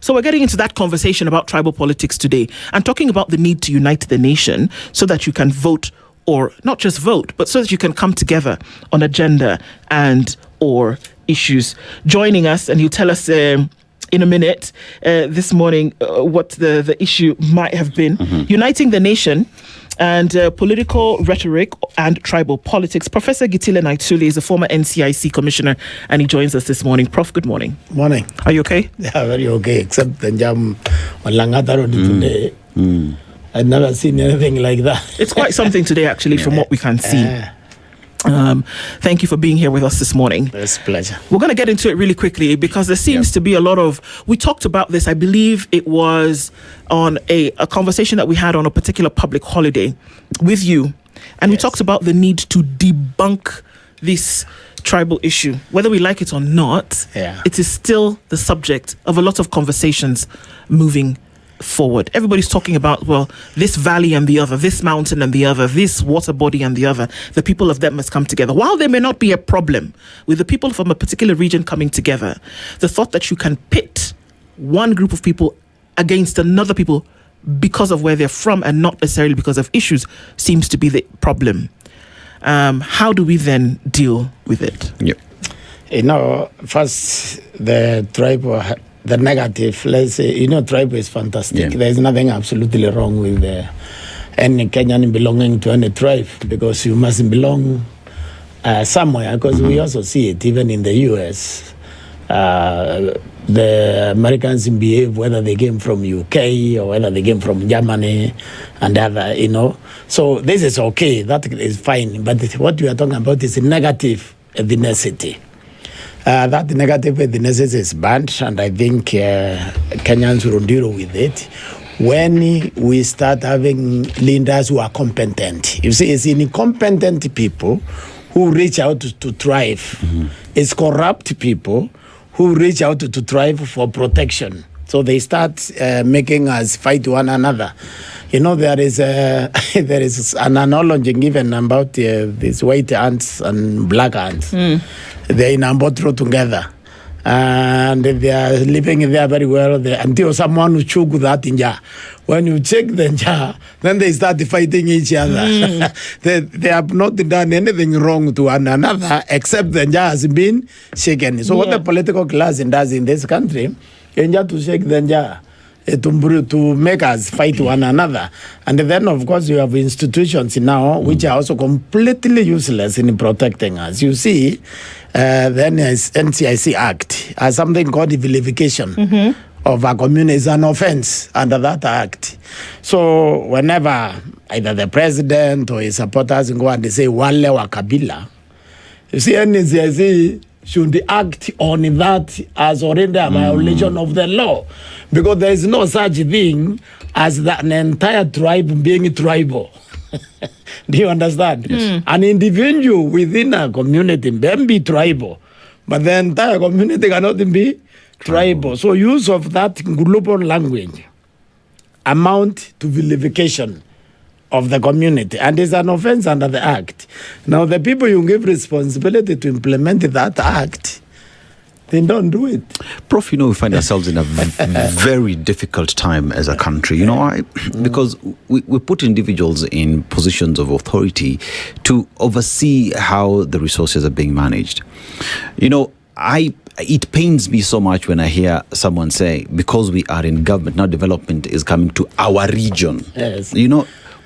So we're getting into that conversation about tribal politics today and talking about the need to unite the nation so that you can vote, or not just vote, but so that you can come together on agenda and or issues. Joining us, and he'll tell us in a minute this morning what the issue might have been. Uniting the nation and political rhetoric and tribal politics. Professor Gitile Naituli is a former NCIC commissioner, and he joins us this morning. Prof, good morning. Morning. Are you okay? Yeah, very okay, except the jam on Langata Road today. I've never seen anything like that. It's quite something today, actually, from what we can see. Thank you for being here with us this morning. It's a pleasure. We're going to get into it really quickly because there seems to be a lot of... We talked about this, I believe it was on a conversation that we had on a particular public holiday with you. And we talked about the need to debunk this tribal issue. Whether we like it or not, it is still the subject of a lot of conversations moving forward. Everybody's talking about, well, this valley and the other, this mountain and the other, this water body and the other. The people of that must come together. While there may not be a problem with the people from a particular region coming together, the thought that you can pit one group of people against another people because of where they're from and not necessarily because of issues seems to be the problem. How do we then deal with it? First, the tribe... The negative, let's say, tribe is fantastic. There's nothing absolutely wrong with any Kenyan belonging to any tribe, because you must belong somewhere, because we also see it even in the US. The Americans behave whether they came from UK or whether they came from Germany and other, So this is okay, that is fine. But what we are talking about is negative ethnicity. That negative ethnicity is banned, and I think Kenyans will deal with it when we start having leaders who are competent. You see, it's incompetent people who reach out to thrive. It's corrupt people who reach out to thrive for protection. So they start making us fight one another. There is an analogy given about these white ants and black ants. They're in a bottle together, and they are living there very well until someone will choke that in jar. When you check the jar, then they start fighting each other. They have not done anything wrong to one another except the jar has been shaken. So what the political class does in this country, you have to shake the jar to make us fight one another. And then, of course, you have institutions now which are also completely useless in protecting us. You see, the NCIC Act has something called the vilification of a community is an offense under that act. So whenever either the president or his supporters go and they say wale wa kabila, you see, NCIC should act on that as already a violation of the law, because there is no such thing as an entire tribe being tribal. Do you understand? Yes. An individual within a community can be tribal, but the entire community cannot be tribal. So use of that global language amount to vilification of the community, and is an offense under the act. Now, the people you give responsibility to implement that act, they don't do it. Prof, we find ourselves in a very difficult time as a country. Because we put individuals in positions of authority to oversee how the resources are being managed. It pains me so much when I hear someone say, because we are in government, now development is coming to our region. Yes.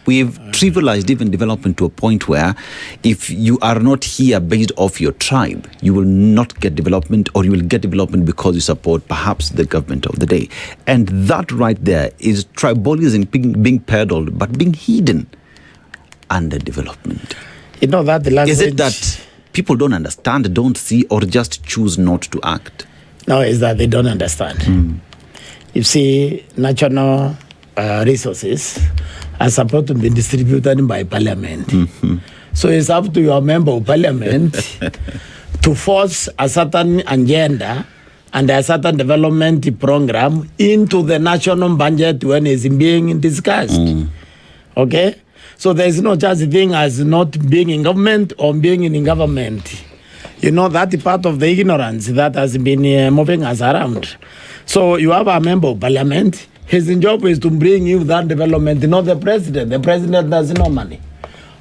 We've trivialized even development to a point where if you are not here based off your tribe, you will not get development, or you will get development because you support perhaps the government of the day. And that right there is tribalism being peddled, but being hidden under development. That language... Is it that people don't understand, don't see, or just choose not to act? No, it's that they don't understand. You see, national resources are supposed to be distributed by parliament. So it's up to your member of parliament to force a certain agenda and a certain development program into the national budget when it's being discussed. Okay? So there's no such thing as not being in government or being in government. That is part of the ignorance that has been moving us around. So you have a member of parliament. His job is to bring you that development, not the president. The president has no money.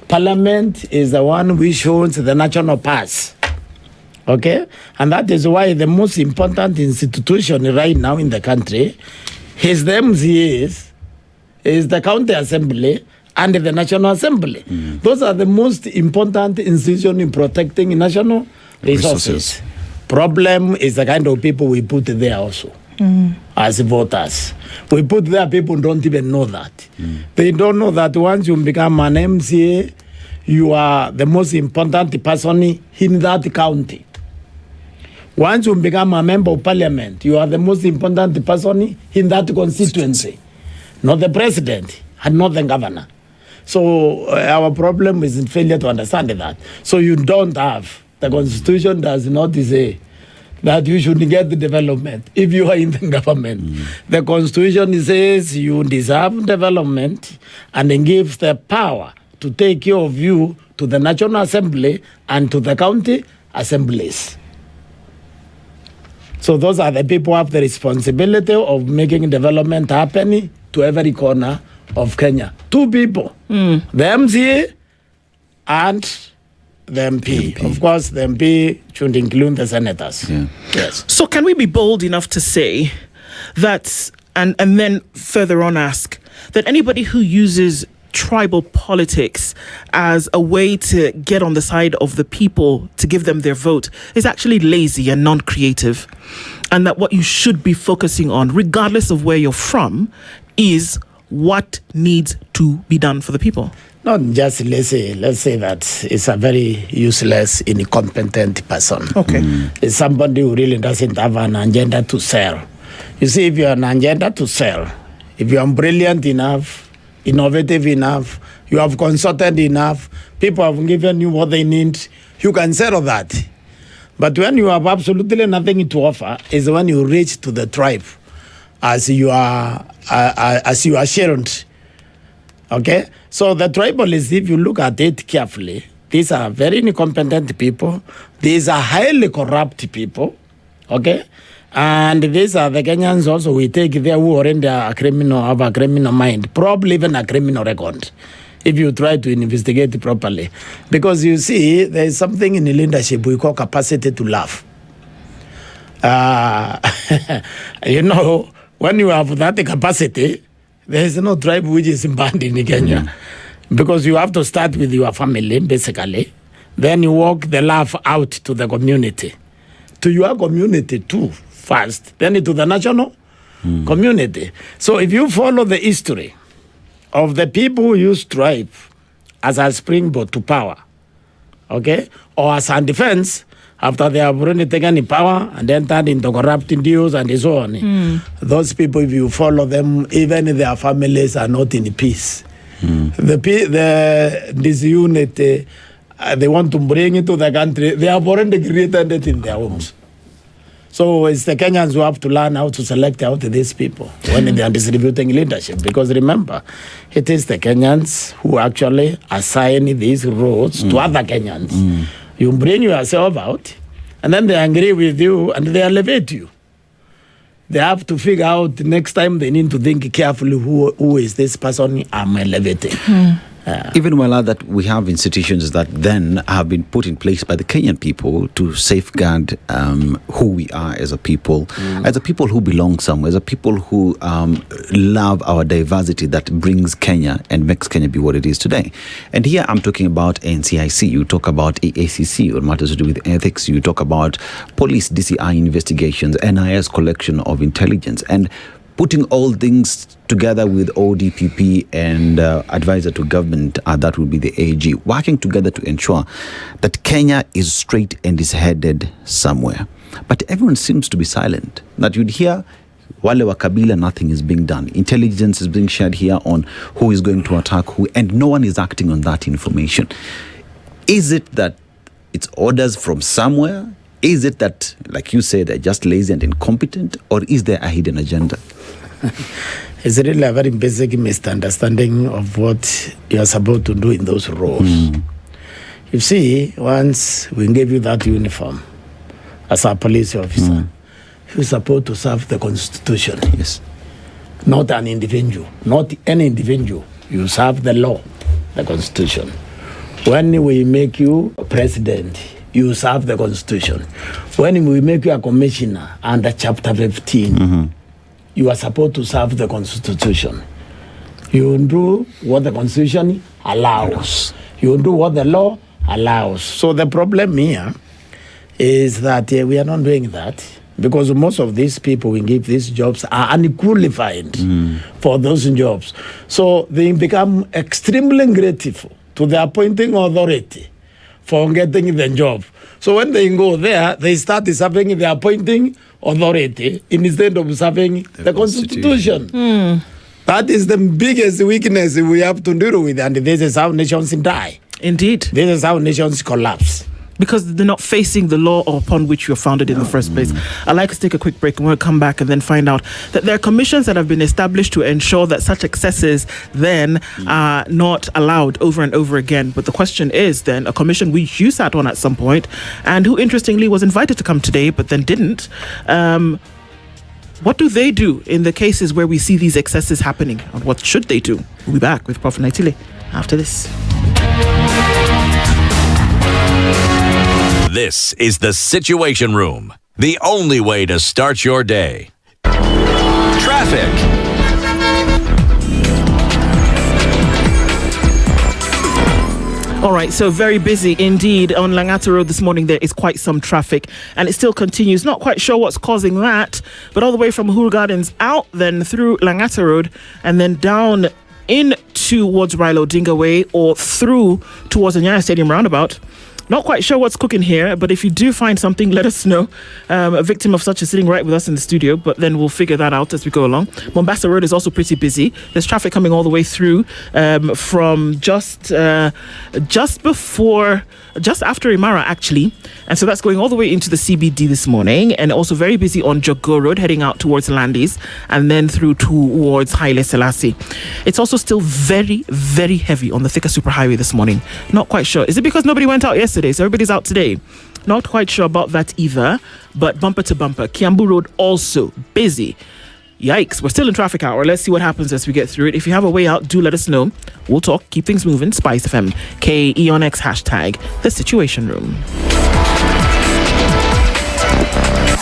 Parliament is the one which owns the national pass. Okay? And that is why the most important institution right now in the country is the MCAs, is the county assembly, and the National Assembly. Those are the most important institutions in protecting national resources. Problem is the kind of people we put there also. As voters, we put there people don't even know that. They don't know that once you become an MCA, you are the most important person in that county. Once you become a member of parliament, you are the most important person in that constituency, not the president and not the governor. So our problem is in failure to understand that. So you don't have, the constitution does not say that you should get the development if you are in the government. The constitution says you deserve development and it gives the power to take care of you to the National Assembly and to the county assemblies. So those are the people who have the responsibility of making development happen to every corner of Kenya. Two people, the MCA and the MP. Of course, the MP should include the senators. Yes. So can we be bold enough to say that, and then further on ask, that anybody who uses tribal politics as a way to get on the side of the people to give them their vote is actually lazy and non-creative, and that what you should be focusing on, regardless of where you're from, is what needs to be done for the people? Not just let's say that it's a very useless, incompetent person. Okay. It's somebody who really doesn't have an agenda to sell. You see, if you have an agenda to sell, if you are brilliant enough, innovative enough, you have consulted enough, people have given you what they need, you can sell that. But when you have absolutely nothing to offer, is when you reach to the tribe as you are shared. Okay? So the tribalists, if you look at it carefully, these are very incompetent people. These are highly corrupt people. Okay? And these are the Kenyans also we take there who already are have a criminal mind, probably even a criminal record, if you try to investigate properly. Because you see, there is something in the leadership we call capacity to laugh. You know, when you have that capacity, there is no tribe which is banned in Kenya. Because you have to start with your family, basically. Then you walk the laugh out to the community. To your community too, first. Then to the national community. So if you follow the history of the people who use tribe as a springboard to power, okay, or as a defense, after they have already taken in power and then turned into corrupting deals and so on, those people, if you follow them, even if their families are not in peace, the disunit they want to bring into the country, they have already created it in their homes. So it's the Kenyans who have to learn how to select out these people when they are distributing leadership. Because remember, it is the Kenyans who actually assign these roles to other Kenyans. You bring yourself out, and then they agree with you, and they elevate you. They have to figure out next time they need to think carefully who is this person I'm elevating. Even while that we have institutions that then have been put in place by the Kenyan people to safeguard who we are as a people who belong somewhere, as a people who love our diversity that brings Kenya and makes Kenya be what it is today. And here I'm talking about NCIC, you talk about AACC or matters to do with ethics, you talk about police DCI investigations, NIS collection of intelligence, and putting all things together with ODPP and advisor to government, that would be the AG, working together to ensure that Kenya is straight and is headed somewhere. But everyone seems to be silent. That you'd hear, wale wa Kabila, nothing is being done. Intelligence is being shared here on who is going to attack who, and no one is acting on that information. Is it that it's orders from somewhere? Is it that, like you said, they're just lazy and incompetent? Or is there a hidden agenda? It's really a very basic misunderstanding of what you're supposed to do in those roles. You see, once we gave you that uniform as a police officer, you're supposed to serve the Constitution. Yes. Not an individual, not any individual. You serve the law, the Constitution. When we make you a president, you serve the Constitution. When we make you a commissioner under Chapter 15, you are supposed to serve the Constitution. You do what the Constitution allows. You do what the law allows. So the problem here is that we are not doing that, because most of these people we give these jobs are unqualified for those jobs. So they become extremely grateful to the appointing authority for getting the job. So when they go there, they start serving the appointing authority instead of serving the Constitution. That is the biggest weakness we have to deal with, and this is how nations die. Indeed. This is how nations collapse. Because they're not facing the law upon which you're founded in the first place. I'd like to take a quick break and we'll come back and then find out that there are commissions that have been established to ensure that such excesses then are not allowed over and over again. But the question is then, a commission which you sat on at some point and who interestingly was invited to come today but then didn't, what do they do in the cases where we see these excesses happening? And what should they do? We'll be back with Prof. Naituli after this. This is the Situation Room, the only way to start your day. Traffic. All right, so very busy indeed on Langata Road this morning. There is quite some traffic and it still continues. Not quite sure what's causing that, but all the way from Uhuru Gardens out, then through Langata Road and then down in towards Rilo Dinga Way or through towards the Nyayo Stadium roundabout. Not quite sure what's cooking here, but if you do find something, let us know. A victim of such is sitting right with us in the studio, but then we'll figure that out as we go along. Mombasa Road is also pretty busy. There's traffic coming all the way through from just after Imara, actually. And so that's going all the way into the CBD this morning, and also very busy on Jogo Road, heading out towards Landis, and then through towards Haile Selassie. It's also still very, very heavy on the Thika Superhighway this morning. Not quite sure. Is it because nobody went out yesterday, so everybody's out today? Not quite sure about that either, but bumper to bumper. Kiambu Road also busy. Yikes, we're still in traffic hour. Let's see what happens as we get through it. If you have a way out, do let us know. We'll talk, keep things moving. SpiceFM, KEONX hashtag, The Situation Room.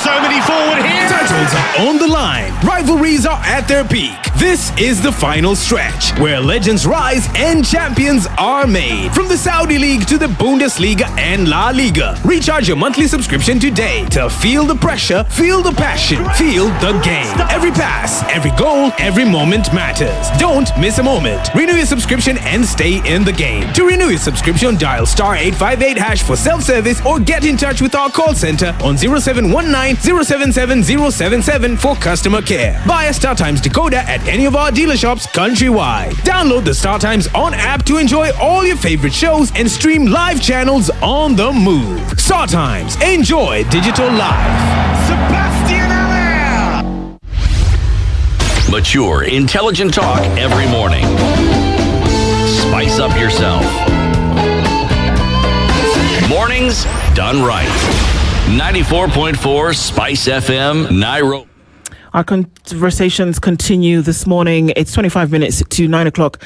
So many forward here. Titles are on the line. Rivalries are at their peak. This is the final stretch where legends rise and champions are made. From the Saudi League to the Bundesliga and La Liga. Recharge your monthly subscription today to feel the pressure, feel the passion, feel the game. Every pass, every goal, every moment matters. Don't miss a moment. Renew your subscription and stay in the game. To renew your subscription, dial *858# for self-service or get in touch with our call center on 0719 077 077 for customer care. Buy a StarTimes decoder at any of our dealer shops countrywide. Download the StarTimes On app to enjoy all your favorite shows and stream live channels on the move. StarTimes. Enjoy digital life. Sebastian Allaire. Mature, intelligent talk every morning. Spice up yourself. Mornings done right. 94.4 Spice FM, Nairobi. Our conversations continue this morning. It's 25 minutes to 9 o'clock.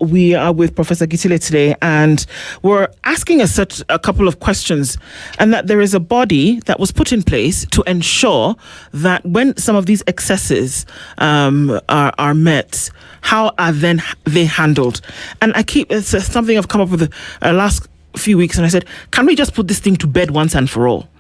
We are with Professor Gitile today, and we're asking a couple of questions, and that there is a body that was put in place to ensure that when some of these excesses are met, how are then they handled? And it's something I've come up with the last few weeks, and I said, can we just put this thing to bed once and for all?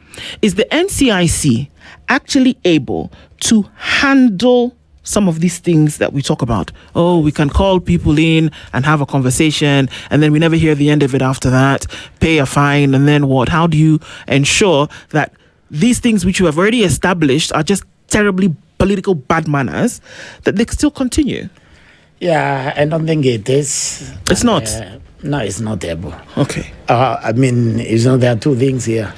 Is the NCIC actually able to handle some of these things that we talk about? Oh, we can call people in and have a conversation, and then we never hear the end of it after that, pay a fine, and then what? How do you ensure that these things which you have already established are just terribly political bad manners, that they still continue? Yeah, I don't think it is. It's not? No, it's not able. Okay. There are two things here.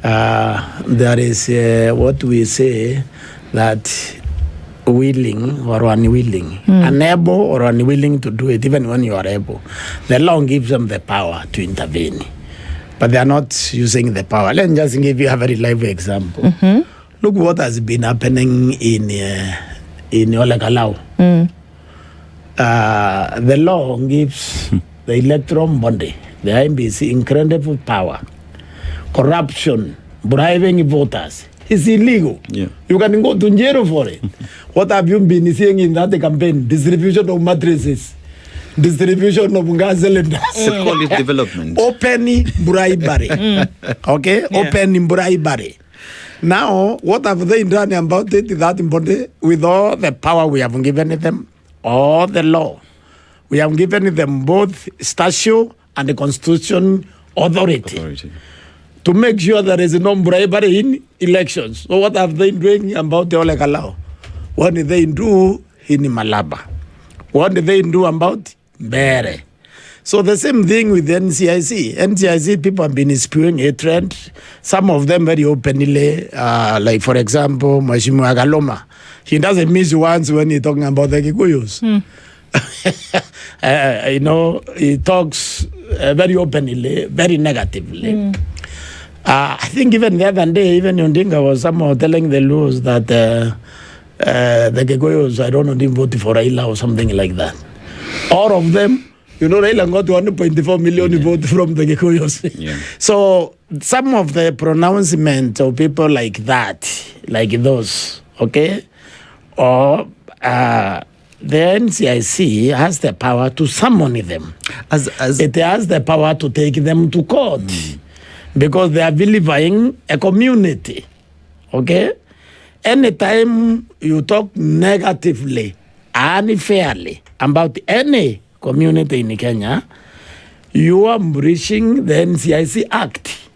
There is what we say that willing or unwilling, unable or unwilling to do it, even when you are able. The law gives them the power to intervene, but they are not using the power. Let me just give you a very live example. look what has been happening in Olekalau. The law gives the electoral body, the IMBC, incredible power. Corruption, bribing voters is illegal. Yeah. You can go to jail for it. What have you been seeing in that campaign? Distribution of mattresses, distribution of gas cylinders. They call it development. Open bribery. Okay? Yeah. Open bribery. Now, what have they done about it? That important? With all the power we have given them, all the law, we have given them both statute and the constitution authority. To make sure there is no bribery in elections. So what have they doing about the Olekalau? What did they do in Malaba? What did they do about Bere? So the same thing with the NCIC. NCIC people have been spewing hatred. Some of them very openly, like for example, Mheshimiwa Galoma. He doesn't miss once when he's talking about the Kikuyus. He talks very openly, very negatively. I think even the other day, even Yondinga was somehow telling the Luos that the Kikuyus, I don't know, didn't vote for Raila or something like that. All of them, Raila got 1.4 million votes from the Kikuyus. Yeah. So some of the pronouncements of people like that, like those, okay, or the NCIC has the power to summon them. It has the power to take them to court. Because they are vilifying a community. Okay? Anytime you talk negatively, unfairly about any community in Kenya, you are breaching the NCIC Act.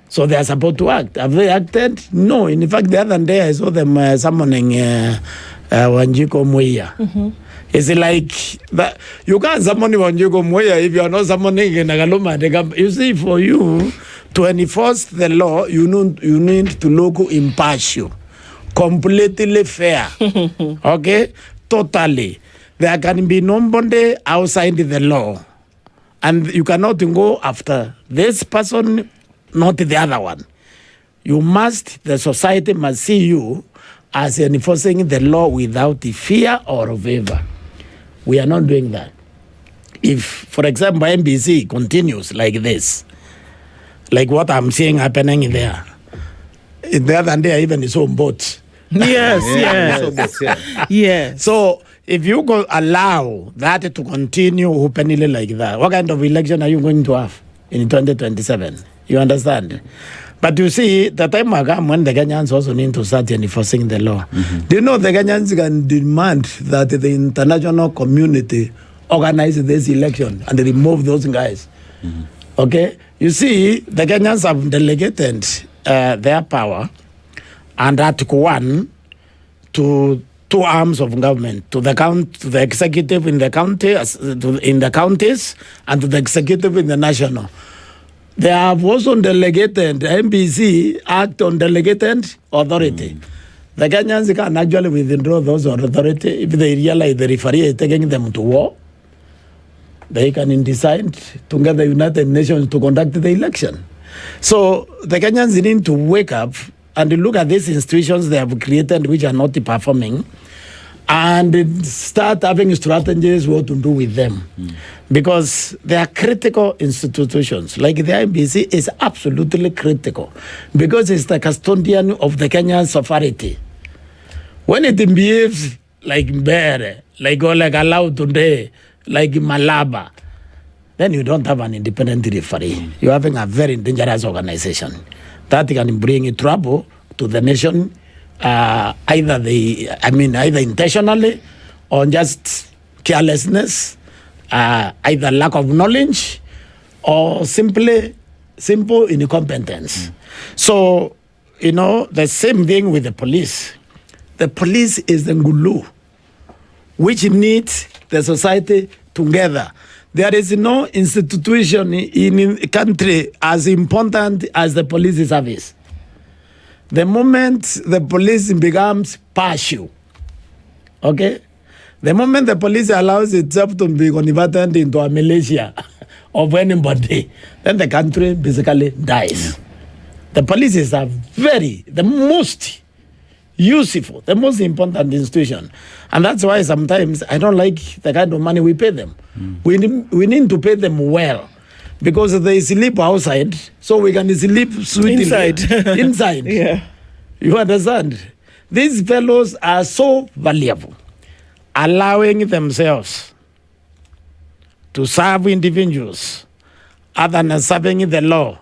So they are supposed to act. Have they acted? No. In fact, the other day I saw them summoning Wanjiko Mweya. It's like that. You can't summon Wanjiko Mweya if you are not summoning Nagaloma. You see, for you to enforce the law, you need to look impartial, completely fair. Okay? Totally. There can be nobody outside the law. And you cannot go after this person, not the other one. The society must see you as enforcing the law without fear or favor. We are not doing that. If, for example, MBC continues like this, like what I'm seeing happening there, the other day I even saw boats. Yes. So if you go allow that to continue openly like that, what kind of election are you going to have in 2027? You understand? But you see, the time will come when the Kenyans also need to start enforcing the law. Do you know the Kenyans can demand that the international community organize this election and remove those guys? Okay? You see, the Kenyans have delegated their power and Article 1 to two arms of government, to the executive in the county, in the counties, and to the executive in the national. They have also delegated, MBC act on delegated authority. The Kenyans can actually withdraw those authority if they realize the referee is taking them to war. They can decide to get the United Nations to conduct the election. So the Kenyans need to wake up and look at these institutions they have created which are not performing and start having strategies what to do with them. Because they are critical institutions. Like the IBC is absolutely critical because it's the custodian of the Kenyan sovereignty. When it behaves like Mbere, like Olekalau today, like Malaba, then you don't have an independent referee. You're having a very dangerous organization that can bring trouble to the nation, either intentionally or just carelessness, either lack of knowledge or simple incompetence. So, the same thing with the police. The police is the ngulu, which needs the society together. There is no institution in a country as important as the police service. The moment the police becomes partial, okay? The moment the police allows itself to be converted into a militia of anybody, then the country basically dies. The police are the most useful, the most important institution. And that's why sometimes I don't like the kind of money we pay them. We need to pay them well. Because they sleep outside, so we can sleep sweetly inside. Yeah. You understand? These fellows are so valuable, allowing themselves to serve individuals other than serving the law.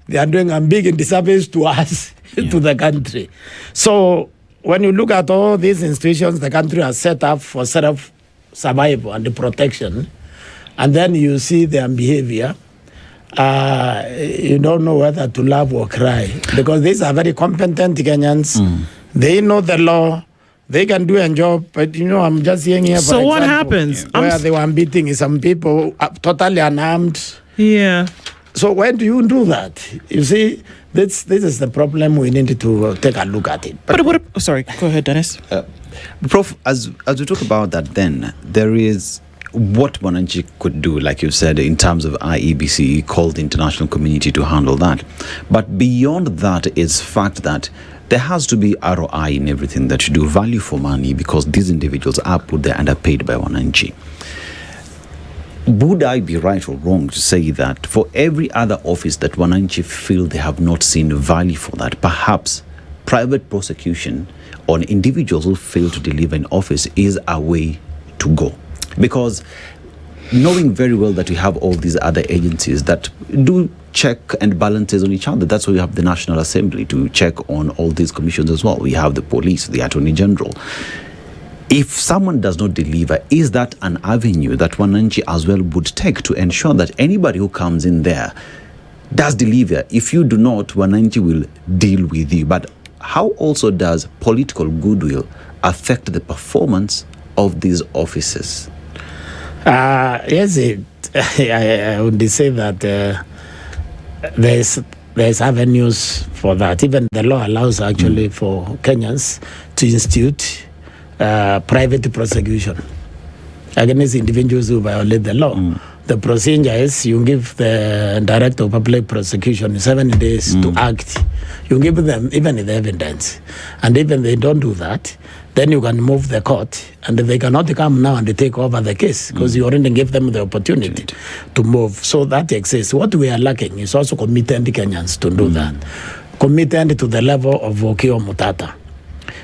They are doing a big disservice to us, to the country. So when you look at all these institutions the country has set up for self-survival and protection, and then you see their behavior, you don't know whether to laugh or cry, because these are very competent Kenyans. They know the law. They can do a job, but I'm just saying here. So what happens? Where they were beating some people totally unarmed. Yeah. So when do you do that? You see, this is the problem. We need to take a look at it. Sorry, go ahead, Dennis. Prof, as we talk about that, then there is what Mwananchi could do, like you said, in terms of IEBC, call the international community to handle that. But beyond that is fact that there has to be ROI in everything that you do, value for money, because these individuals are put there and are paid by Mwananchi. Would I be right or wrong to say that for every other office that Mwananchi feel they have not seen value for that, perhaps private prosecution on individuals who fail to deliver in office is a way to go? Because knowing very well that we have all these other agencies that do check and balances on each other. That's why we have the National Assembly to check on all these commissions as well. We have the police, the Attorney General. If someone does not deliver, is that an avenue that Mwananchi as well would take to ensure that anybody who comes in there does deliver? If you do not, Mwananchi will deal with you. But how also does political goodwill affect the performance of these offices? Yes, I would say that there's avenues for that. Even the law allows actually for Kenyans to institute private prosecution against individuals who violate the law. The procedure is you give the Director of Public Prosecution 7 days to act. You give them even the evidence. And even they don't do that, then you can move the court, and they cannot come now and take over the case because you already gave them the opportunity to move. So that exists. What we are lacking is also committed Kenyans to do that. Committed to the level of Okio Mutata.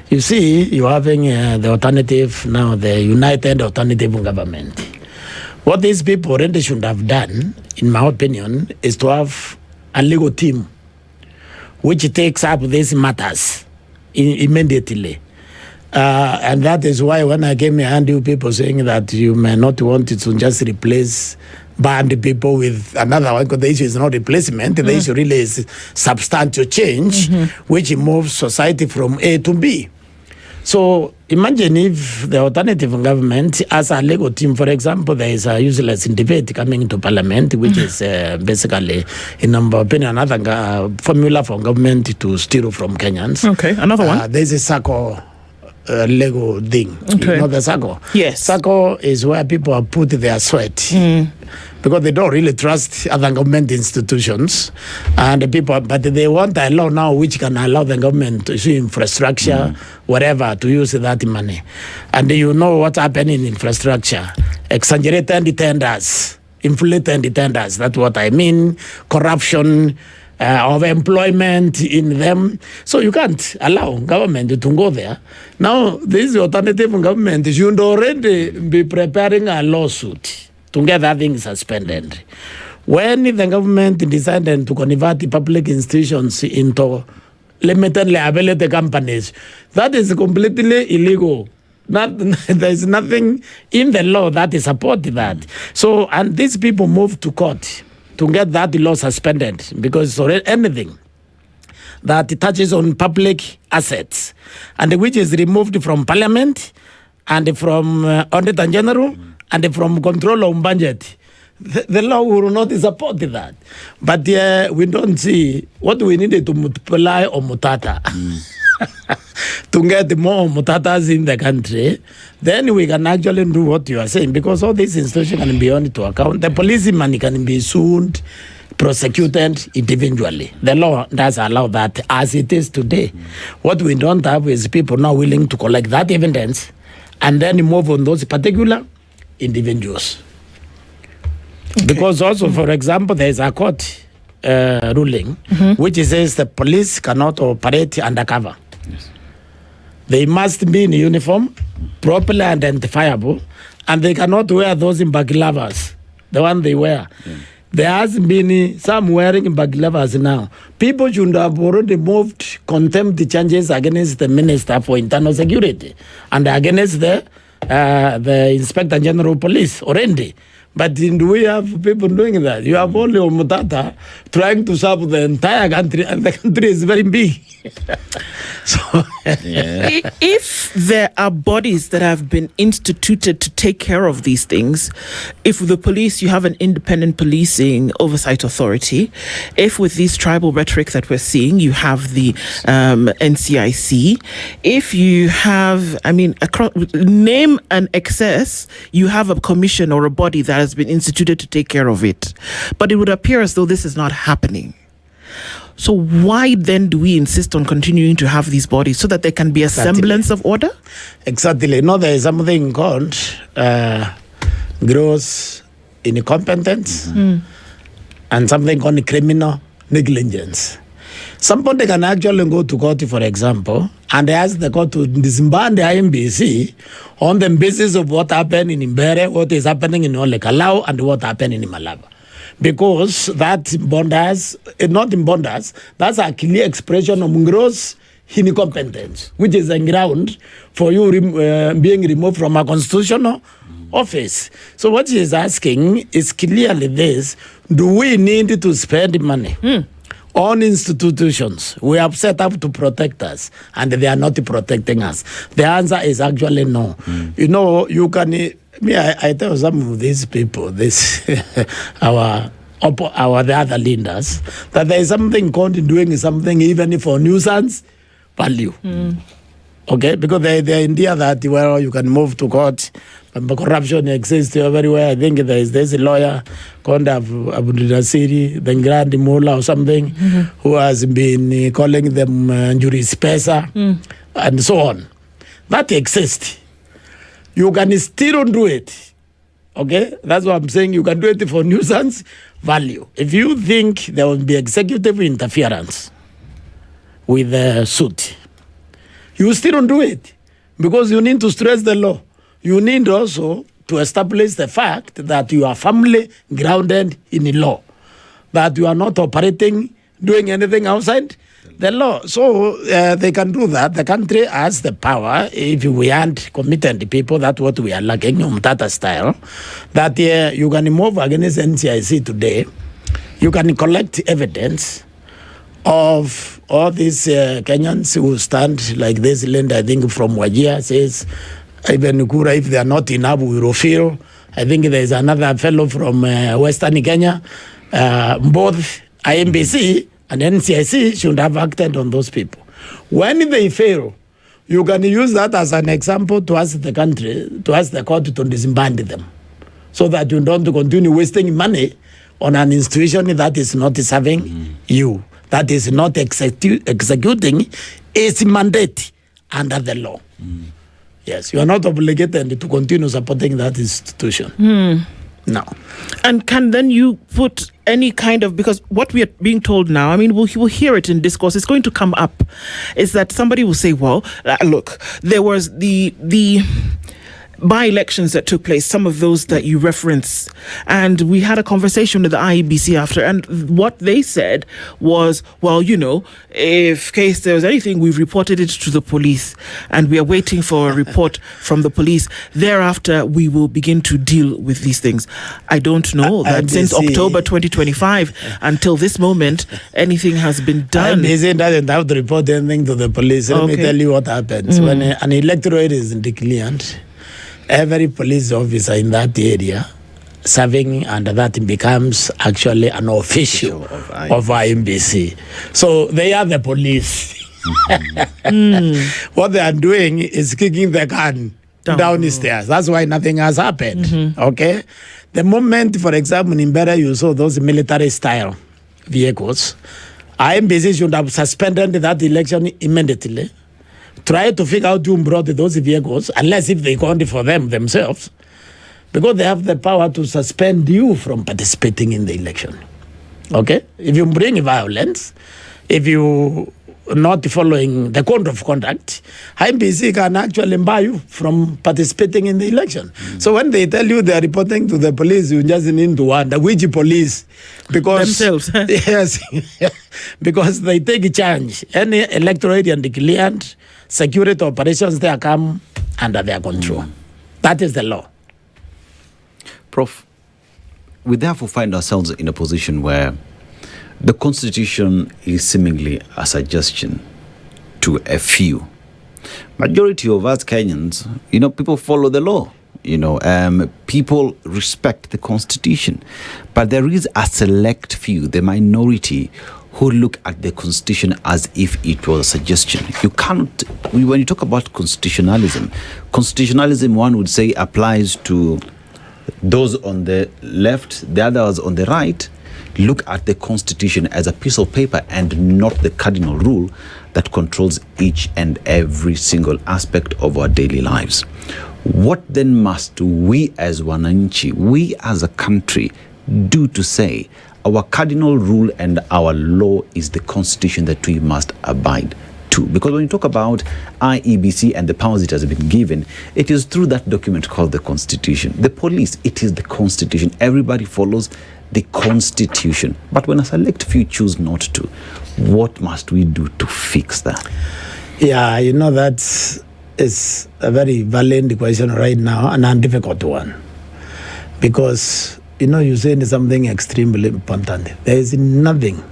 You see, you're having the alternative now, the United Alternative Government. What these people already should have done, in my opinion, is to have a legal team which takes up these matters immediately. And that is why when I came here, I heard people saying that you may not want to just replace banned people with another one, because the issue is not replacement. The issue really is substantial change, which moves society from A to B. So imagine if the alternative government, as a legal team, for example, there is a useless debate coming into parliament, which is basically, in my opinion, another formula for government to steal from Kenyans. Okay, another one. There's a SACCO Lego thing. Okay. You know the SACCO? Yes. SACCO is where people have put their sweat. Because they don't really trust other government institutions, and the people, but they want a law now which can allow the government to issue infrastructure, whatever, to use that money. And you know what's happening in infrastructure: exaggerated tenders, inflated tenders. That's what I mean. Corruption of employment in them. So you can't allow government to go there. Now, this alternative government should already be preparing a lawsuit to get that thing suspended. When the government decided to convert the public institutions into limited liability companies, that is completely illegal. There is nothing in the law that is supporting that. So, and these people moved to court to get that law suspended, because anything that touches on public assets and which is removed from parliament and from Auditor General and from control of budget, the law will not support that. But we don't see what we needed to multiply on Mutata. To get more Mutatas in the country, then we can actually do what you are saying, because all these institutions can be on to account. The policeman can be sued, prosecuted individually. The law does allow that as it is today. What we don't have is people now willing to collect that evidence and then move on those particular individuals. Okay. Because also, for example, there is a court ruling which says the police cannot operate undercover. Yes. They must be in uniform, properly identifiable, and they cannot wear those baglavas, the one they wear. Yeah. There has been some wearing baglavas now. People should have already moved contempt charges against the Minister for Internal Security and against the Inspector General of Police already. But do we have people doing that? You have only Omutata trying to serve the entire country, and the country is very big. So, if there are bodies that have been instituted to take care of these things, if with the police you have an independent policing oversight authority, if with this tribal rhetoric that we're seeing you have the NCIC, if you have, across, name an excess, you have a commission or a body that has been instituted to take care of it. But it would appear as though this is not happening. So why then do we insist on continuing to have these bodies so that there can be a semblance of order? Exactly. No, there is something called gross incompetence and something called criminal negligence. Somebody can actually go to court, for example, and ask the court to disband the IMBC on the basis of what happened in Imbere, what is happening in Olekalau, and what happened in Malaba. Because that bonders, not in bonders, that's a clear expression of gross incompetence, which is a ground for you being removed from a constitutional office. So what he is asking is clearly this: do we need to spend money on institutions we have set up to protect us, and they are not protecting us? The answer is actually no. You know, you can. I tell some of these people, the other leaders, that there is something called doing something even for nuisance value. Okay, because they are in India that you can move to court, but corruption exists everywhere. I think there is a lawyer called Abu Nasiri, the Grand Mullah or something, who has been calling them juris pesa and so on. That exists. You can still do it. Okay? That's what I'm saying. You can do it for nuisance value. If you think there will be executive interference with the suit, you still don't do it because you need to stress the law. You need also to establish the fact that you are firmly grounded in the law, that you are not operating, doing anything outside the law. So they can do that. The country has the power, if we aren't committed people, that's what we are lacking, Umtata style, that you can move against NCIC today. You can collect evidence of all these Kenyans who stand like this land, I think from Wajir says, even Nukura, if they are not in Abu Rofil, I think there is another fellow from Western Kenya. Both IMBC and NCIC should have acted on those people. When they fail, you can use that as an example to ask the country, to ask the court to disband them, so that you don't continue wasting money on an institution that is not serving you, that is not executing its mandate under the law. Yes, you are not obligated to continue supporting that institution. No. And can then you put any kind of, because what we are being told now, we'll hear it in discourse, it's going to come up, is that somebody will say, well, look, there was the by-elections that took place, some of those that you reference, and we had a conversation with the IEBC after, and what they said was, well, if case there was anything, we've reported it to the police and we are waiting for a report from the police. Thereafter, we will begin to deal with these things. I don't know that since October 2025 until this moment, anything has been done. IEBC doesn't have to report anything to the police. Let me tell you what happens. When an electorate is declared, every police officer in that area serving under that becomes actually an official of IMBC. So they are the police. What they are doing is kicking the can down the stairs. That's why nothing has happened. Okay? The moment, for example, in Imbere, you saw those military style vehicles. IMBC should have suspended that election immediately. Try to figure out who brought those vehicles, unless if they count for themselves, because they have the power to suspend you from participating in the election. Okay? If you bring violence, if you not following the code of conduct, IMBC can actually bar you from participating in the election. So when they tell you they are reporting to the police, you just need to wonder which police, because themselves. Yes, because they take charge. Any electorate and declared security operations, they come under their control. That is the law. Prof, we therefore find ourselves in a position where the Constitution is seemingly a suggestion to a few. Majority of us Kenyans, people follow the law. People respect the Constitution. But there is a select few, the minority, who look at the Constitution as if it was a suggestion. You can't, when you talk about constitutionalism, one would say applies to those on the left, the others on the right. Look at the Constitution as a piece of paper and not the cardinal rule that controls each and every single aspect of our daily lives. What then must we as Wananchi, we as a country, do to say our cardinal rule and our law is the Constitution that we must abide to? Because when you talk about IEBC and the powers it has been given, it is through that document called the Constitution. The police, it is the Constitution. Everybody follows the Constitution. But when a select few choose not to, what must we do to fix that? Yeah, that is a very valid question right now, and a difficult one. Because, you're saying something extremely important. There is nothing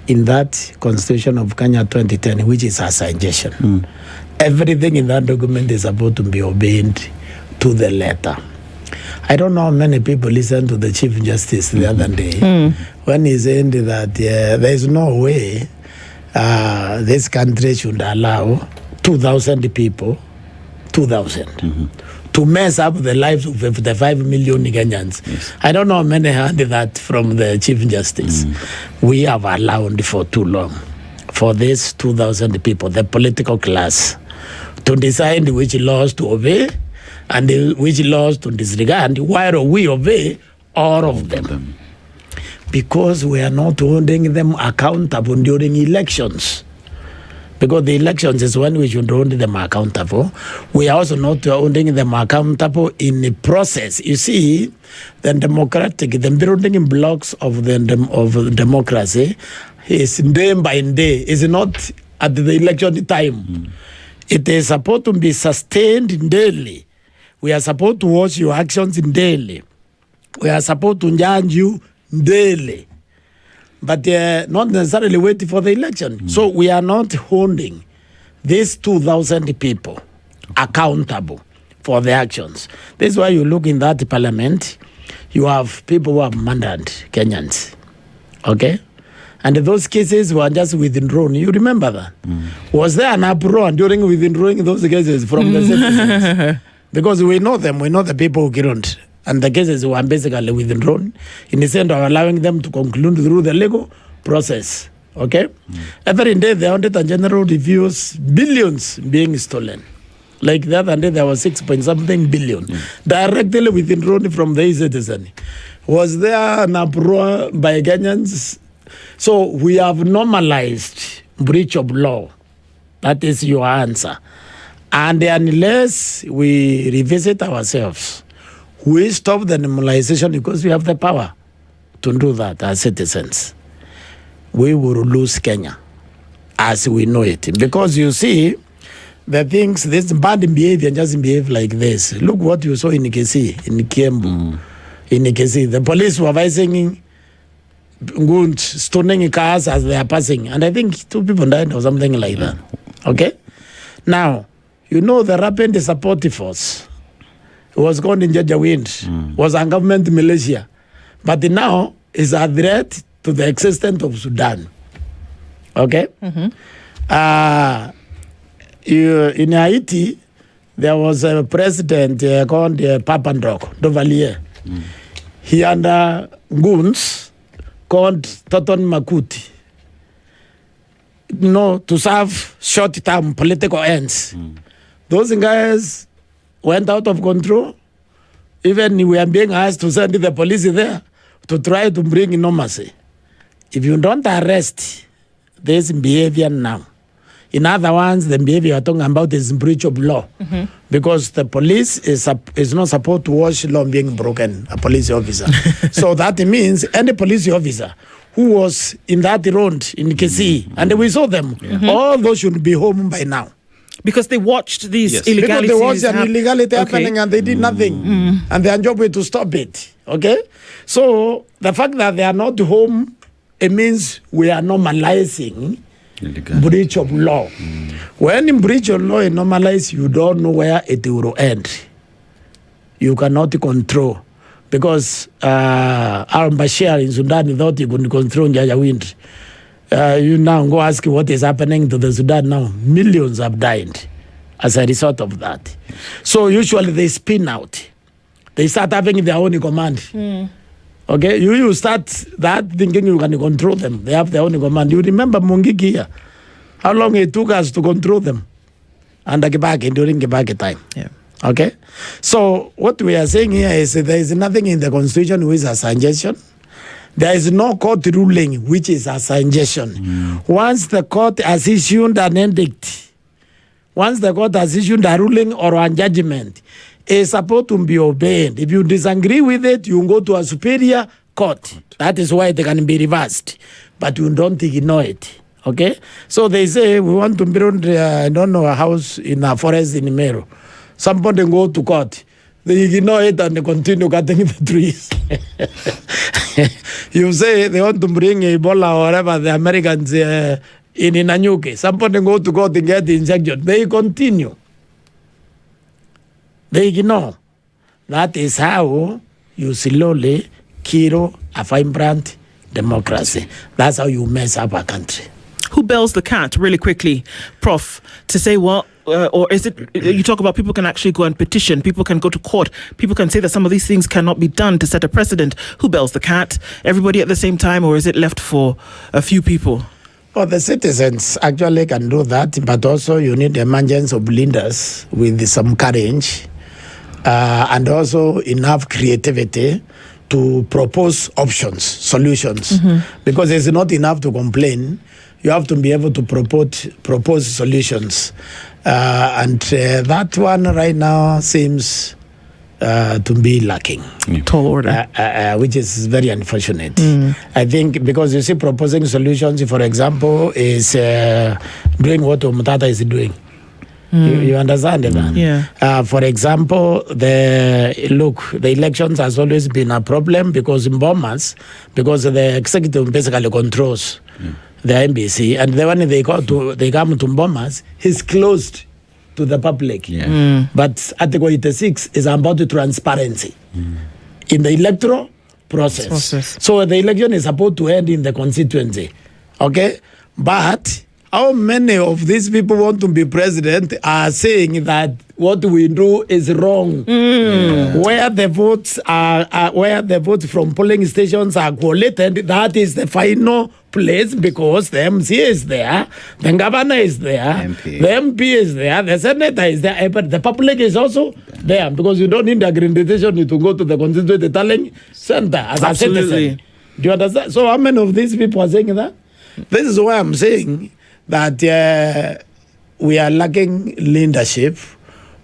in that Constitution of Kenya 2010 which is a suggestion. Everything in that document is about to be obeyed to the letter. I don't know how many people listened to the Chief Justice the other day when he said that there is no way this country should allow 2,000 people, 2,000, to mess up the lives of 55 million Kenyans. Yes. I don't know how many heard that from the Chief Justice. We have allowed for too long for these 2,000 people, the political class, to decide which laws to obey and which laws to disregard, while we obey all of them. Because we are not holding them accountable during elections. Because the elections is when we should hold them accountable. We are also not holding them accountable in the process. You see, the building blocks of democracy is day by day. It's not at the election time. It is supposed to be sustained daily. We are supposed to watch your actions daily. We are supposed to judge you daily. But not necessarily waiting for the election. So we are not holding these 2,000 people accountable for their actions. This is why you look in that parliament, you have people who have murdered Kenyans. Okay? And those cases were just withdrawn. You remember that? Was there an uproar during withdrawing those cases from the citizens? Because we know them, we know the people who killed. And the cases were basically withdrawn in the sense of allowing them to conclude through the legal process. Okay? Every day, the Auditor General reviews billions being stolen. Like the other day, there was 6-point-something billion directly withdrawn from the citizen. Was there an uproar by Kenyans? So we have normalized breach of law. That is your answer. And unless we revisit ourselves, we stop the normalization because we have the power to do that as citizens, we will lose Kenya as we know it. Because you see, the things, this bad behavior just behave like this. Look what you saw in Ikesi, in Kiembu. In Ikesi, the police were advising stoning cars as they are passing. And I think 2 people died or something like that. Okay? Now, the rapid support force was gone in Jajawind, was a government militia. But now is a threat to the existence of Sudan. Okay? In Haiti, there was a president called Papandreou Duvalier. He under goons called Toton Makuti, to serve short-term political ends. Those guys went out of control. Even we are being asked to send the police there to try to bring normalcy. If you don't arrest this behavior now, in other words, the behavior you're talking about is breach of law. Because the police is not supposed to watch law being broken, a police officer. So that means any police officer who was in that road in Kisii, and we saw them, all those should be home by now. Because they watched these illegalities. Because they watched an illegality happening and they did nothing. And their job was to stop it. Okay? So the fact that they are not home, it means we are normalizing breach of law. When in breach of law is normalized, you don't know where it will end. You cannot control. Because al-Bashir in Sudan thought he could control Janjaweed. You now go ask what is happening to the Sudan now. Millions have died as a result of that. So usually they spin out. They start having their own command. Okay, you start that thinking you can control them. They have their own command. You remember Mungiki here? How long it took us to control them? Under Kibaki, during Kibaki time. Yeah. Okay? So what we are saying here is there is nothing in the Constitution which is a suggestion. There is no court ruling which is a suggestion. Once the court has issued an edict, once the court has issued a ruling or a judgment, is supposed to be obeyed. If you disagree with it, you go to a superior court. That is why it can be reversed. But you don't ignore it. Okay? So they say we want to build, a house in a forest in Meru. Somebody go to court. They ignore it and they continue cutting the trees. You say they want to bring Ebola or whatever, the Americans in Nanyuki. Somebody go to court and get the injection. They continue. They ignore. That is how you slowly kill a vibrant democracy. That's how you mess up a country. Who bells the cat, really quickly, Prof, to say, well, or is it, you talk about people can actually go and petition, people can go to court, people can say that some of these things cannot be done to set a precedent. Who bells the cat? Everybody at the same time, or is it left for a few people? Well, the citizens actually can do that, but also you need the emergence of leaders with some courage and also enough creativity to propose options, solutions. Because it's not enough to complain. You have to be able to propose solutions. And that one right now seems to be lacking. Tall order. Which is very unfortunate. I think because you see proposing solutions, for example, is doing what Umutata is doing. You understand that? Yeah. For example, the elections has always been a problem because in Bomas, because the executive basically controls the NBC, and then when they come to Bomas, he's closed to the public. But Article 86 is about the transparency in the electoral process. So the election is supposed to end in the constituency. Okay? But how many of these people want to be president are saying that what we do is wrong? Where the votes where the votes from polling stations are collated, that is the final place because the MC is there, the governor is there, the MP is there, the senator is there, but the public is also there because you don't need the accreditation to go to the constituency tallying center as a citizen. Do you understand? So how many of these people are saying that? This is why I'm saying that we are lacking leadership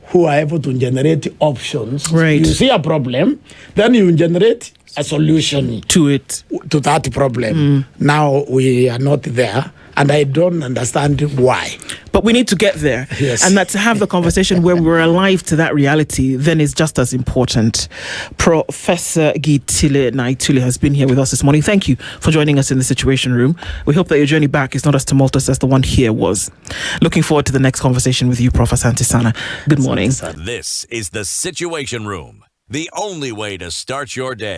who are able to generate options. Right. You see a problem, then you generate a solution to that problem. Now we are not there, and I don't understand why. But we need to get there. Yes. And that to have the conversation where we're alive to that reality then is just as important. Professor Gitile Naituli has been here with us this morning. Thank you for joining us in the Situation Room. We hope that your journey back is not as tumultuous as the one here was. Looking forward to the next conversation with you, Professor Antisana. Good morning. This is the Situation Room, the only way to start your day.